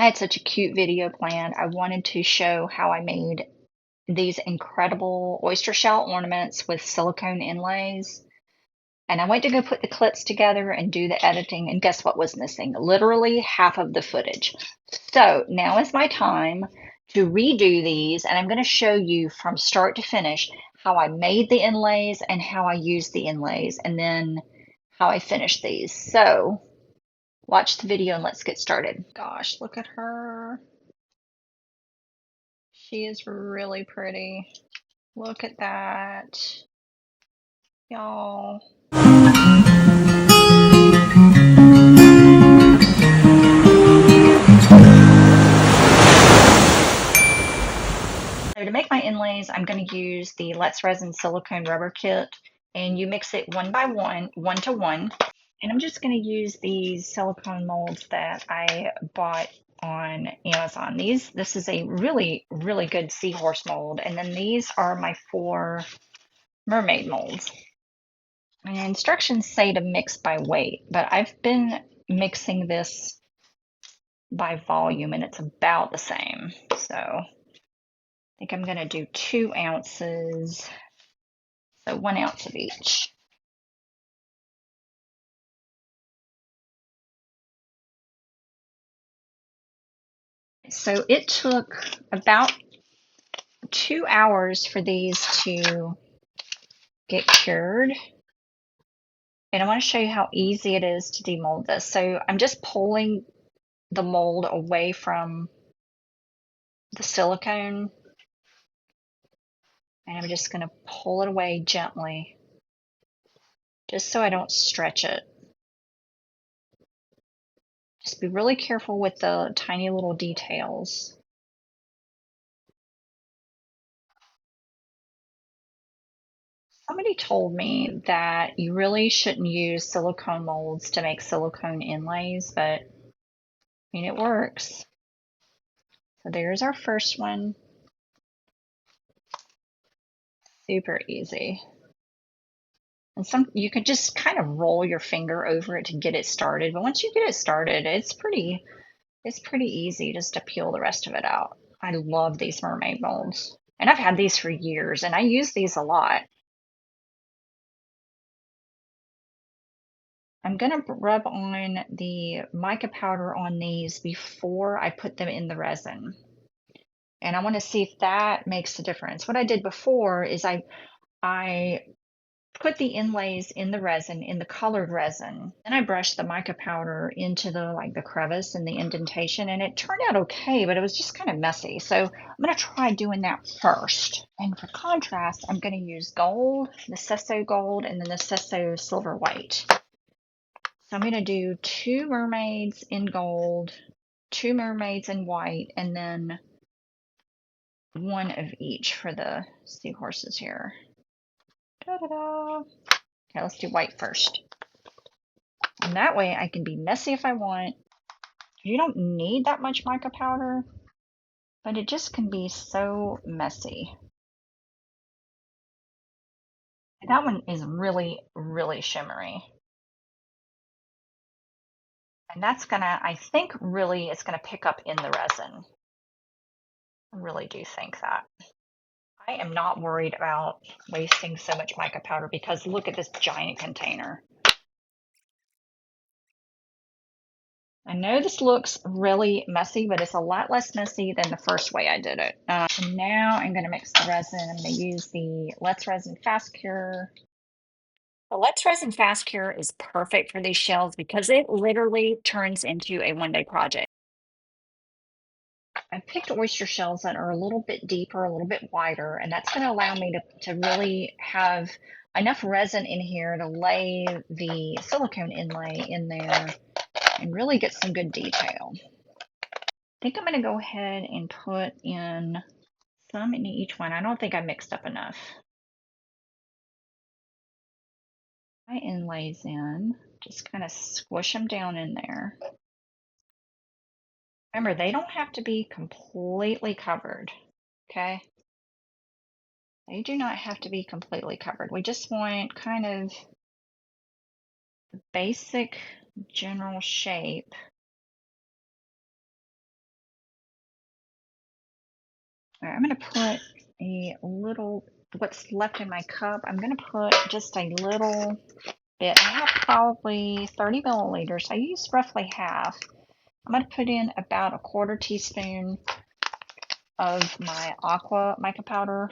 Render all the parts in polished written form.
I had such a cute video planned. I wanted to show how I made these incredible oyster shell ornaments with silicone inlays. And I went to go put the clips together and do the editing, and guess what was missing? Literally half of the footage. So now is my time to redo these, and I'm going to show you from start to finish how I made the inlays and how I used the inlays, and then how I finished these. So watch the video and let's get started. Gosh, look at her. She is really pretty. Look at that, y'all. So to make my inlays, I'm going to use the Let's Resin silicone rubber kit, and you mix it one by one, 1-to-1. And I'm just going to use these silicone molds that I bought on Amazon. This is a really, really good seahorse mold, and then these are my 4 mermaid molds. And instructions say to mix by weight, but I've been mixing this by volume and it's about the same. So I think I'm going to do 2 ounces, so 1 ounce of each. So it took about 2 hours for these to get cured. And I want to show you how easy it is to demold this. So I'm just pulling the mold away from the silicone, and I'm just going to pull it away gently, just so I don't stretch it. Just be really careful with the tiny little details. Somebody told me that you really shouldn't use silicone molds to make silicone inlays, but I mean, it works. So there's our first one. Super easy. And you could just kind of roll your finger over it to get it started, but once you get it started, it's pretty easy just to peel the rest of it out. I love these mermaid molds, and I've had these for years, and I use these a lot. I'm going to rub on the mica powder on these before I put them in the resin. And I want to see if that makes a difference. What I did before is I put the inlays in the resin, in the colored resin. Then I brushed the mica powder into the crevice and the indentation, and it turned out okay, but it was just kind of messy. So I'm going to try doing that first. And for contrast, I'm going to use gold, the Cesso gold, and then the Cesso silver white. So I'm going to do 2 mermaids in gold, 2 mermaids in white, and then 1 of each for the seahorses here. Da-da-da. Okay, let's do white first. And that way I can be messy if I want. You don't need that much mica powder, but it just can be so messy. And that one is really, really shimmery. And that's gonna, I think really it's gonna pick up in the resin. I really do think that. I am not worried about wasting so much mica powder because look at this giant container. I know this looks really messy, but it's a lot less messy than the first way I did it. And now I'm going to mix the resin. I'm going to use the Let's Resin Fast Cure. The Let's Resin Fast Cure is perfect for these shells because it literally turns into a one-day project. I picked oyster shells that are a little bit deeper, a little bit wider, and that's going to allow me to really have enough resin in here to lay the silicone inlay in there and really get some good detail. I think I'm going to go ahead and put in some in each one. I don't think I mixed up enough. My inlays in, just kind of squish them down in there. Remember, they don't have to be completely covered, okay? They do not have to be completely covered. We just want kind of the basic general shape All right, I'm going to put a little, what's left in my cup, I'm going to put just a little bit. I have probably 30 milliliters. I used roughly half. I'm going to put in about a quarter teaspoon of my aqua mica powder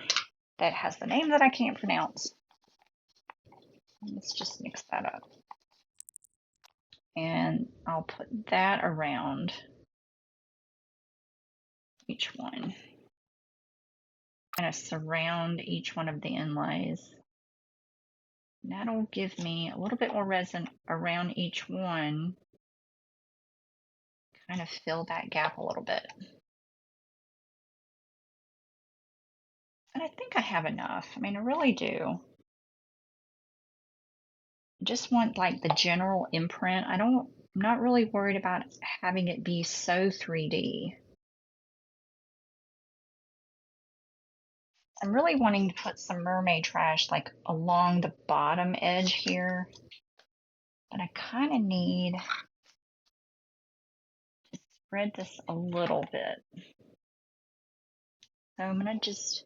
that has the name that I can't pronounce. Let's just mix that up. And I'll put that around each one. Kind of surround each one of the inlays. And that'll give me a little bit more resin around each one. Kind of fill that gap a little bit. And I think I have enough. I mean, I really do. I just want like the general imprint. I'm not really worried about having it be so 3D. I'm really wanting to put some mermaid trash like along the bottom edge here. But I kind of need to spread this a little bit. So I'm going to just,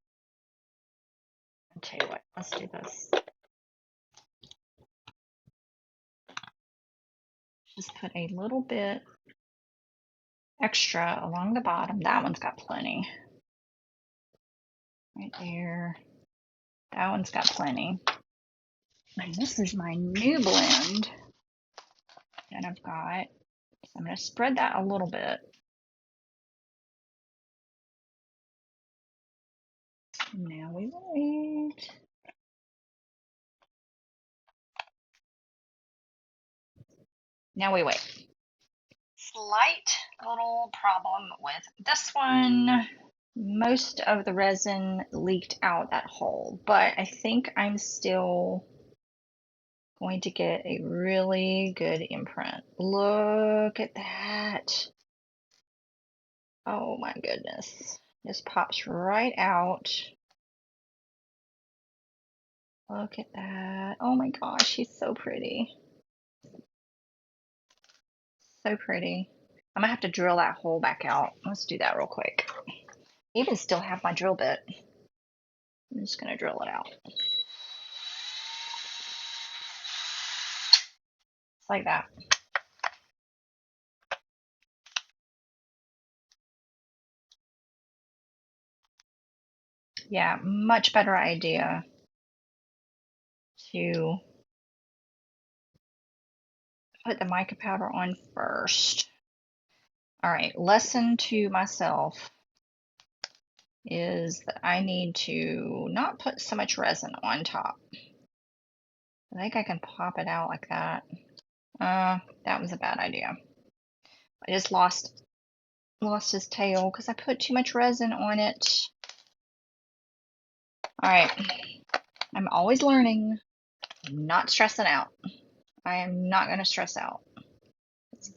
I'll tell you what, let's do this. Just put a little bit extra along the bottom. That one's got plenty. Right there. That one's got plenty. And this is my new blend that I've got. So I'm going to spread that a little bit. Now we wait. Now we wait. Slight little problem with this one. Most of the resin leaked out that hole, but I think I'm still going to get a really good imprint. Look at that. Oh my goodness. This pops right out. Look at that. Oh my gosh, she's so pretty. So pretty. I'm gonna have to drill that hole back out. Let's do that real quick. I even still have my drill bit. I'm just gonna drill it out. Like that. Yeah, much better idea to put the mica powder on first. All right, lesson to myself is that I need to not put so much resin on top. I think I can pop it out like that. That was a bad idea. I just lost his tail because I put too much resin on it. All right, I'm always learning, not stressing out. I am not going to stress out.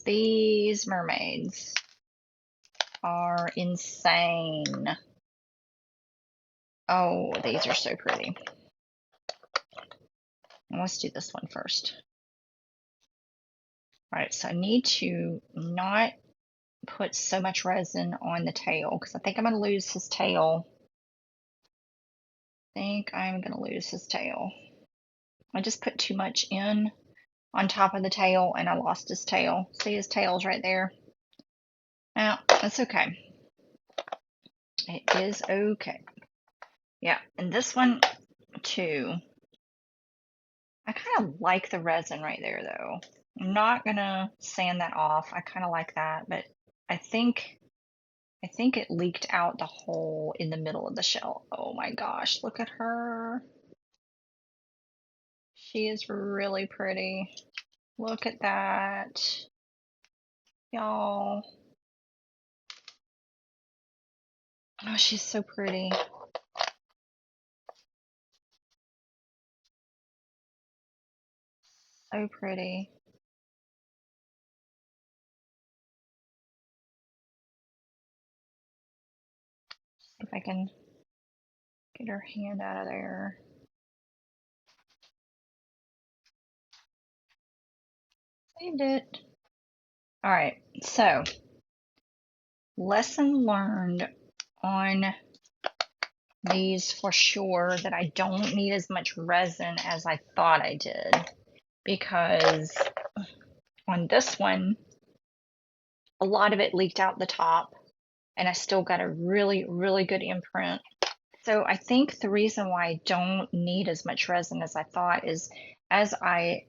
These mermaids are insane. Oh, these are so pretty. Let's do this one first. All right, so I need to not put so much resin on the tail because I think I'm going to lose his tail. I just put too much in on top of the tail and I lost his tail. See, his tail's right there. Now, that's okay. It is okay. Yeah, and this one too. I kind of like the resin right there though. I'm not gonna sand that off. I kind of like that, but I think it leaked out the hole in the middle of the shell. Oh my gosh, look at her. She is really pretty. Look at that. Y'all. Oh, she's so pretty. So pretty. See if I can get her hand out of there. Saved it. All right, so lesson learned on these for sure that I don't need as much resin as I thought I did, because on this one, a lot of it leaked out the top, and I still got a really, really good imprint. So I think the reason why I don't need as much resin as I thought is as I,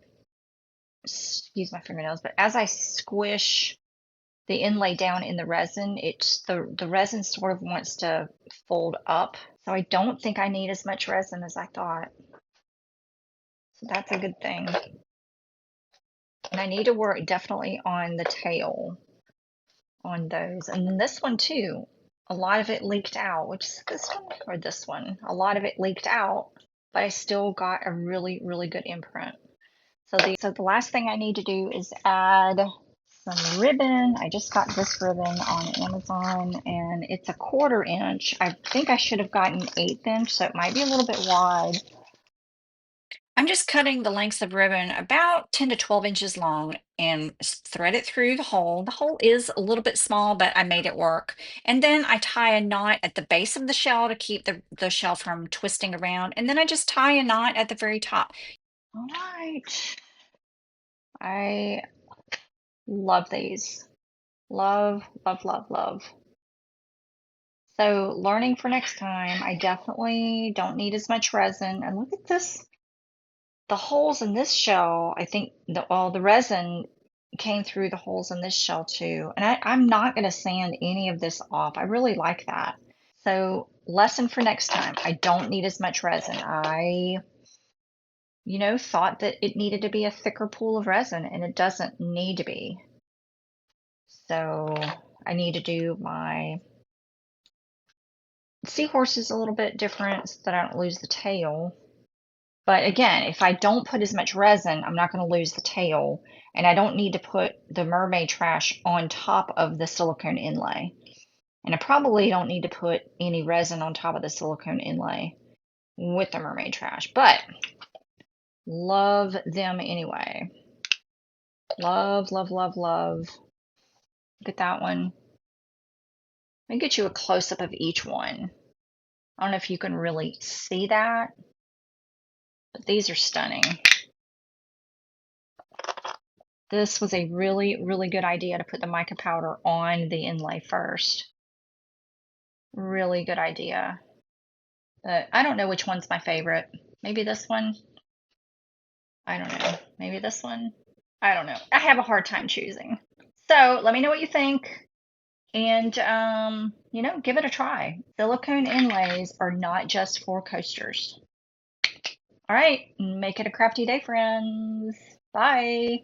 excuse my fingernails, but as I squish the inlay down in the resin, it's the resin sort of wants to fold up. So I don't think I need as much resin as I thought. So that's a good thing. And I need to work definitely on the tail on those. And this one too, a lot of it leaked out, which is this one or this one. A lot of it leaked out, but I still got a really, really good imprint. So the last thing I need to do is add some ribbon. I just got this ribbon on Amazon, and it's a 1/4 inch. I think I should have gotten 1/8 inch, so it might be a little bit wide. I'm just cutting the lengths of ribbon about 10 to 12 inches long and thread it through the hole. The hole is a little bit small, but I made it work. And then I tie a knot at the base of the shell to keep the shell from twisting around. And then I just tie a knot at the very top. All right. I love these. Love, love, love, love. So learning for next time, I definitely don't need as much resin. And look at this. The holes in this shell, I think the resin came through the holes in this shell too. And I'm not going to sand any of this off. I really like that. So lesson for next time, I don't need as much resin. I, thought that it needed to be a thicker pool of resin, and it doesn't need to be. So I need to do my seahorses a little bit different so that I don't lose the tail. But again, if I don't put as much resin, I'm not going to lose the tail, and I don't need to put the mermaid trash on top of the silicone inlay. And I probably don't need to put any resin on top of the silicone inlay with the mermaid trash, but love them anyway. Love, love, love, love. Look at that one. Let me get you a close-up of each one. I don't know if you can really see that, but these are stunning. This was a really, really good idea to put the mica powder on the inlay first. Really good idea. But I don't know which one's my favorite. Maybe this one? I don't know. Maybe this one? I don't know. I have a hard time choosing. So let me know what you think. And, give it a try. Silicone inlays are not just for coasters. All right, make it a crafty day, friends. Bye.